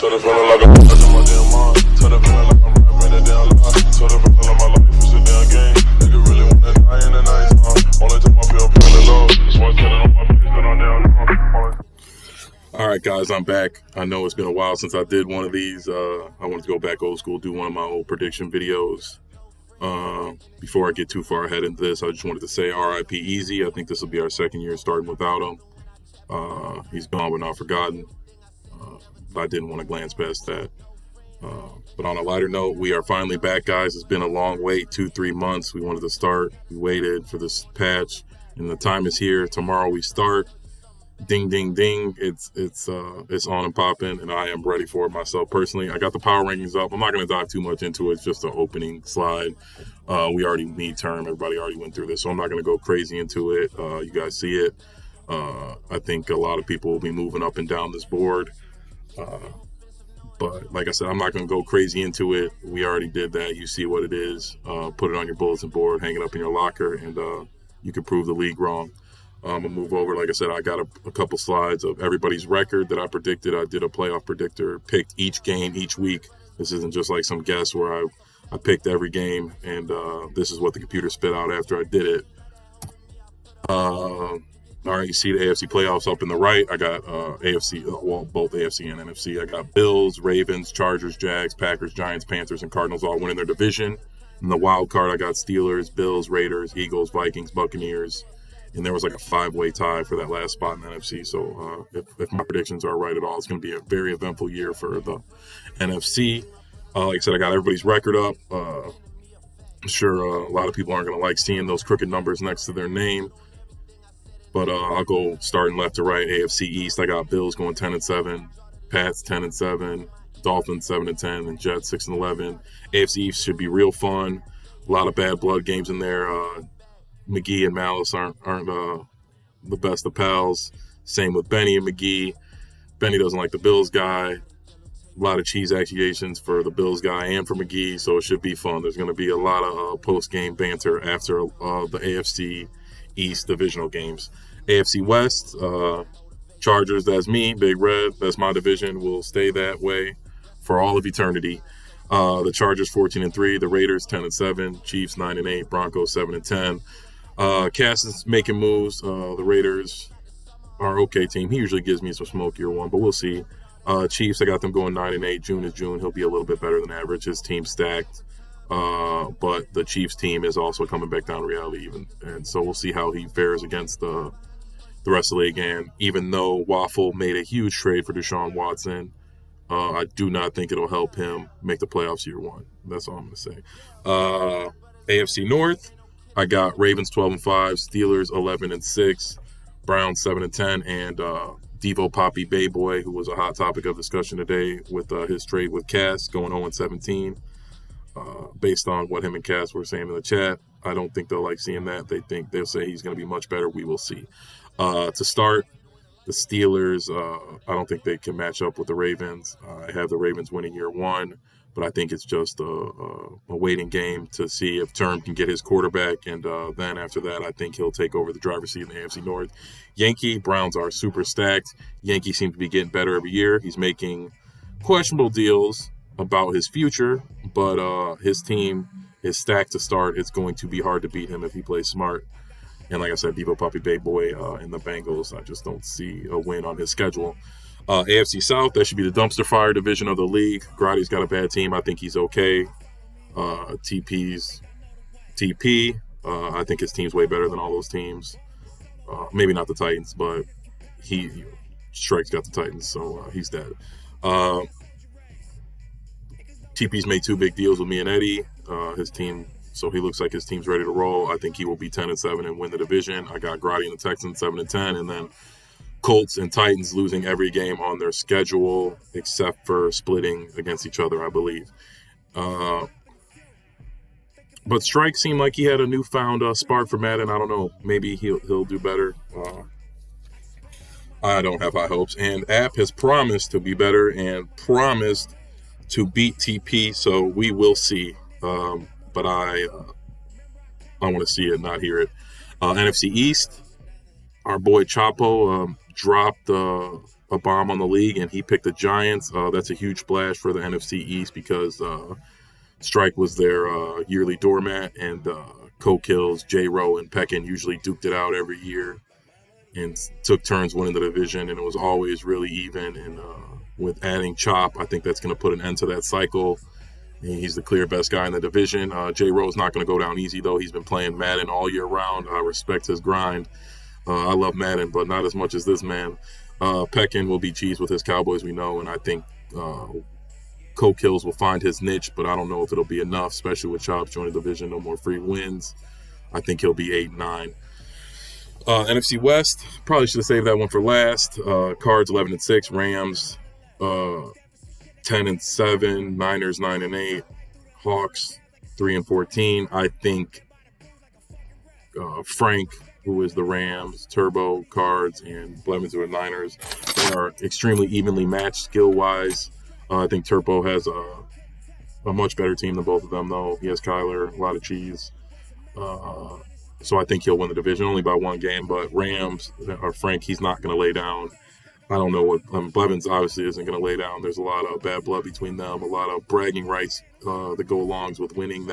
Told the feeling like I'm back in my damn mind. Told the feeling like I'm rapping a damn lie. Told the feeling like my life is a damn game. Nigga really wanna die in the night time. Only time I feel feeling low. That's why I said it on my face, but I'm down. All right, guys, I'm back. I know it's been a while since I did one of these. I wanted to go back old school, do one of my old prediction videos. Before I get too far ahead into this, I just wanted to say R.I.P. Easy. I think this will be our second year starting without him. He's gone but not forgotten. But I didn't want to glance past that. But on a lighter note, we are finally back, guys. It's been a long wait, 2-3 months. We wanted to start. We waited for this patch, and the time is here. Tomorrow we start. Ding, ding, ding. It's on and popping, and I am ready for it myself personally. I got the power rankings up. I'm not going to dive too much into it. It's just an opening slide. We already need term. Everybody already went through this, so I'm not going to go crazy into it. You guys see it. I think a lot of people will be moving up and down this board. But like I said, I'm not going to go crazy into it. We already did that. You see what it is. Put it on your bulletin board, hang it up in your locker, and you can prove the league wrong. I'm going to move over. Like I said, I got a couple slides of everybody's record that I predicted. I did a playoff predictor, picked each game each week. This isn't just like some guess where I picked every game, and this is what the computer spit out after I did it. All right, you see the AFC playoffs up in the right. I got AFC, both AFC and NFC. I got Bills, Ravens, Chargers, Jags, Packers, Giants, Panthers, and Cardinals all winning their division. In the wild card, I got Steelers, Bills, Raiders, Eagles, Vikings, Buccaneers. And there was like a 5-way tie for that last spot in the NFC. So if my predictions are right at all, it's going to be a very eventful year for the NFC. Like I said, I got everybody's record up. I'm sure a lot of people aren't going to like seeing those crooked numbers next to their name. But I'll go starting left to right. AFC East, I got Bills going 10-7, Pats 10-7, Dolphins 7-10, and Jets 6-11. AFC East should be real fun. A lot of bad blood games in there. McGee and Malice aren't the best of pals. Same with Benny and McGee. Benny doesn't like the Bills guy. A lot of cheese accusations for the Bills guy and for McGee, so it should be fun. There's going to be a lot of post-game banter after the AFC East divisional games. AFC West, Chargers, that's me, Big Red. That's my division. Will stay that way for all of eternity. The Chargers 14-3, the Raiders 10-7, Chiefs 9-8, Broncos 7-10. Cass is making moves. The Raiders are okay team. He usually gives me some smoke year one, but we'll see. Chiefs, I got them going 9-8. June is June. He'll be a little bit better than average. His team's stacked. But the Chiefs team is also coming back down to reality even. And so we'll see how he fares against the rest of the league. And even though Waffle made a huge trade for Deshaun Watson, I do not think it'll help him make the playoffs year one. That's all I'm going to say. AFC North, I got Ravens 12-5, Steelers 11-6, Browns 7-10, and Devo Poppy Bayboy, who was a hot topic of discussion today with his trade with Cass, going 0-17. Based on what him and Cass were saying in the chat, I don't think they'll like seeing that. They'll say he's going to be much better. We will see. To start, the Steelers, I don't think they can match up with the Ravens. I have the Ravens winning year one, but I think it's just a waiting game to see if Term can get his quarterback, and then after that, I think he'll take over the driver's seat in the AFC North. Yankee, Browns are super stacked. Yankee seems to be getting better every year. He's making questionable deals about his future, but his team is stacked to start. It's going to be hard to beat him if he plays smart. And like I said, Devo Poppy Bayboy in the Bengals, I just don't see a win on his schedule. AFC South, that should be the dumpster fire division of the league. Grotty's got a bad team. I think he's okay. TP's TP. I think his team's way better than all those teams. Maybe not the Titans, but Strike's got the Titans, so he's dead. TP's made 2 big deals with me and Eddie. His team, so he looks like his team's ready to roll. I think he will be 10-7 and win the division. I got Grotty and the Texans 7-10, and then Colts and Titans losing every game on their schedule except for splitting against each other, I believe. But Strike seemed like he had a newfound spark for Madden. I don't know. Maybe he'll do better. I don't have high hopes. And App has promised to be better and promised to beat TP, so we will see. But I want to see it, not hear it. NFC East, our boy Chapo dropped a a bomb on the league, and he picked the Giants. That's a huge splash for the NFC East because Strike was their yearly doormat, and Coke Hills, J-Row, and Peckin usually duked it out every year and took turns winning the division, and it was always really even. And with adding Chop, I think that's going to put an end to that cycle. He's the clear best guy in the division. J-Row's not going to go down easy, though. He's been playing Madden all year round. I respect his grind. I love Madden, but not as much as this man. Peckin will be cheese with his Cowboys, we know, and I think Coke Hills will find his niche, but I don't know if it'll be enough, especially with Chops joining the division. No more free wins. I think he'll be 8-9. NFC West, probably should have saved that one for last. Cards 11-6, Rams 10-7, Niners 9-8, Hawks 3-14. I think Frank, who is the Rams, Turbo, Cards, and Blevins, who are Niners, they are extremely evenly matched skill-wise. I think Turbo has a much better team than both of them, though. He has Kyler, a lot of cheese. So I think he'll win the division only by one game. But Rams, or Frank, he's not going to lay down. I don't know what Blevins obviously isn't going to lay down. There's a lot of bad blood between them, a lot of bragging rights that go along with winning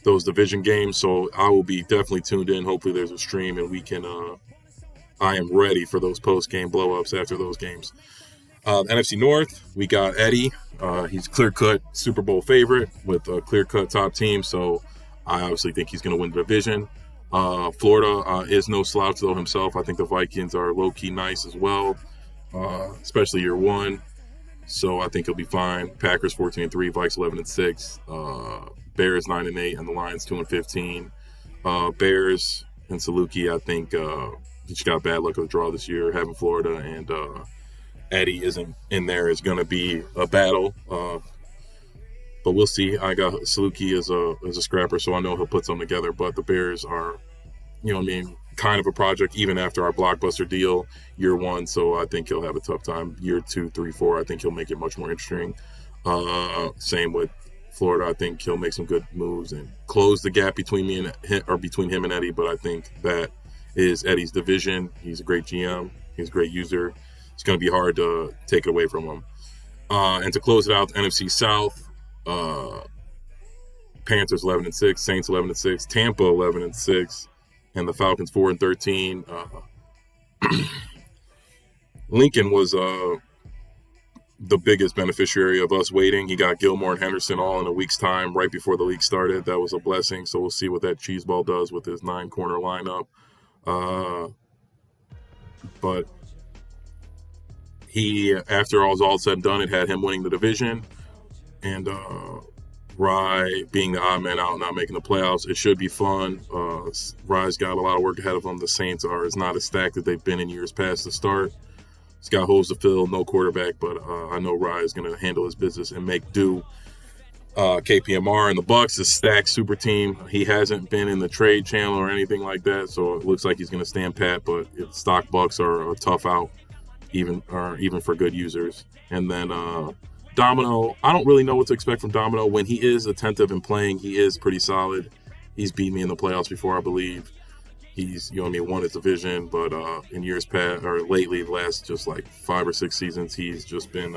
those division games. So I will be definitely tuned in. Hopefully there's a stream and we can. I am ready for those post-game blow-ups after those games. NFC North, we got Eddie. He's clear-cut Super Bowl favorite with a clear-cut top team. So I obviously think he's going to win the division. Florida is no slouch, though, himself. I think the Vikings are low-key nice as well, especially year one. So I think he'll be fine. Packers 14-3, Vikes 11-6, Bears 9-8, and the Lions 2-15. Bears and Saluki, I think just got bad luck of the draw this year. Having Florida and Eddie isn't in there is going to be a battle. But we'll see. I got Saluki as a scrapper, so I know he'll put something together. But the Bears are, kind of a project even after our blockbuster deal year one. So I think he'll have a tough time. Year 2, 3, 4, I think he'll make it much more interesting. Same with Florida. I think he'll make some good moves and close the gap between me and him, or between him and Eddie. But I think that is Eddie's division. He's a great GM. He's a great user. It's going to be hard to take it away from him. And to close it out, the NFC South. Panthers 11-6, Saints 11-6, Tampa 11-6, and the Falcons 4-13. Lincoln was the biggest beneficiary of us waiting. He got Gilmore and Henderson all in a week's time right before the league started. That was a blessing. So we'll see what that cheeseball does with his 9-corner lineup. But he, after all was all said and done, it had him winning the division. And Rye being the odd man out, not making the playoffs. It should be fun. Rye's got a lot of work ahead of him. The Saints is not as stacked as they've been in years past to start. He's got holes to fill, no quarterback, but I know Rye is going to handle his business and make do. KPMR and the Bucks is stacked super team. He hasn't been in the trade channel or anything like that, so it looks like he's going to stand pat, but stock Bucks are a tough out, even for good users. And then Domino, I don't really know what to expect from Domino. When he is attentive and playing, he is pretty solid. He's beat me in the playoffs before, I believe. He's, won his division, but in years past, or lately, the last just like 5 or 6 seasons, he's just been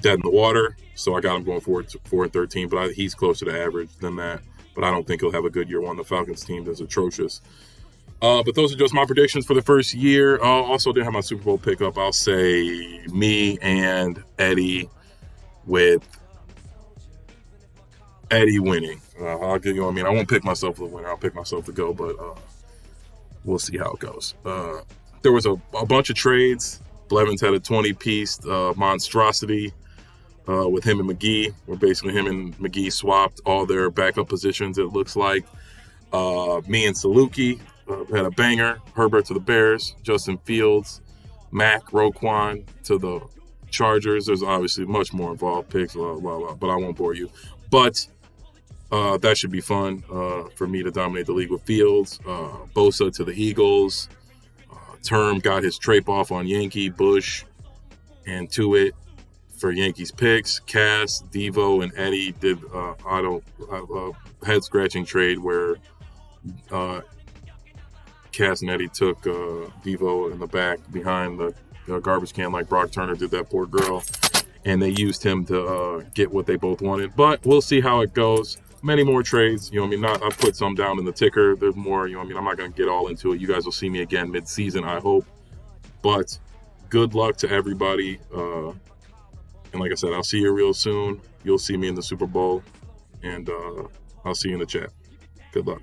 dead in the water. So I got him going 4-13, but he's closer to average than that. But I don't think he'll have a good year one. The Falcons team is atrocious. But those are just my predictions for the first year. Also didn't have my Super Bowl pickup. I'll say me and Eddie, with Eddie winning. I'll give you what I mean. I won't pick myself the winner. I'll pick myself to go, but we'll see how it goes. There was a bunch of trades. Blevins had a 20-piece monstrosity with him and McGee, where basically him and McGee swapped all their backup positions, it looks like. Me and Saluki had a banger. Herbert to the Bears, Justin Fields, Mac, Roquan to the Chargers. There's obviously much more involved picks, blah, blah, blah, but I won't bore you. But that should be fun for me to dominate the league with Fields. Bosa to the Eagles. Term got his trape off on Yankee, Bush, and Tuitt for Yankees picks. Cass, Devo, and Eddie did a head-scratching trade where Cass and Eddie took Devo in the back behind the garbage can like Brock Turner did that poor girl, and they used him to get what they both wanted. But we'll see how it goes. Many more trades, you know what I mean? I put some down in the ticker. There's more, you know what I mean? I'm not going to get all into it. You guys will see me again mid-season, I hope. But good luck to everybody. And like I said, I'll see you real soon. You'll see me in the Super Bowl. And I'll see you in the chat. Good luck.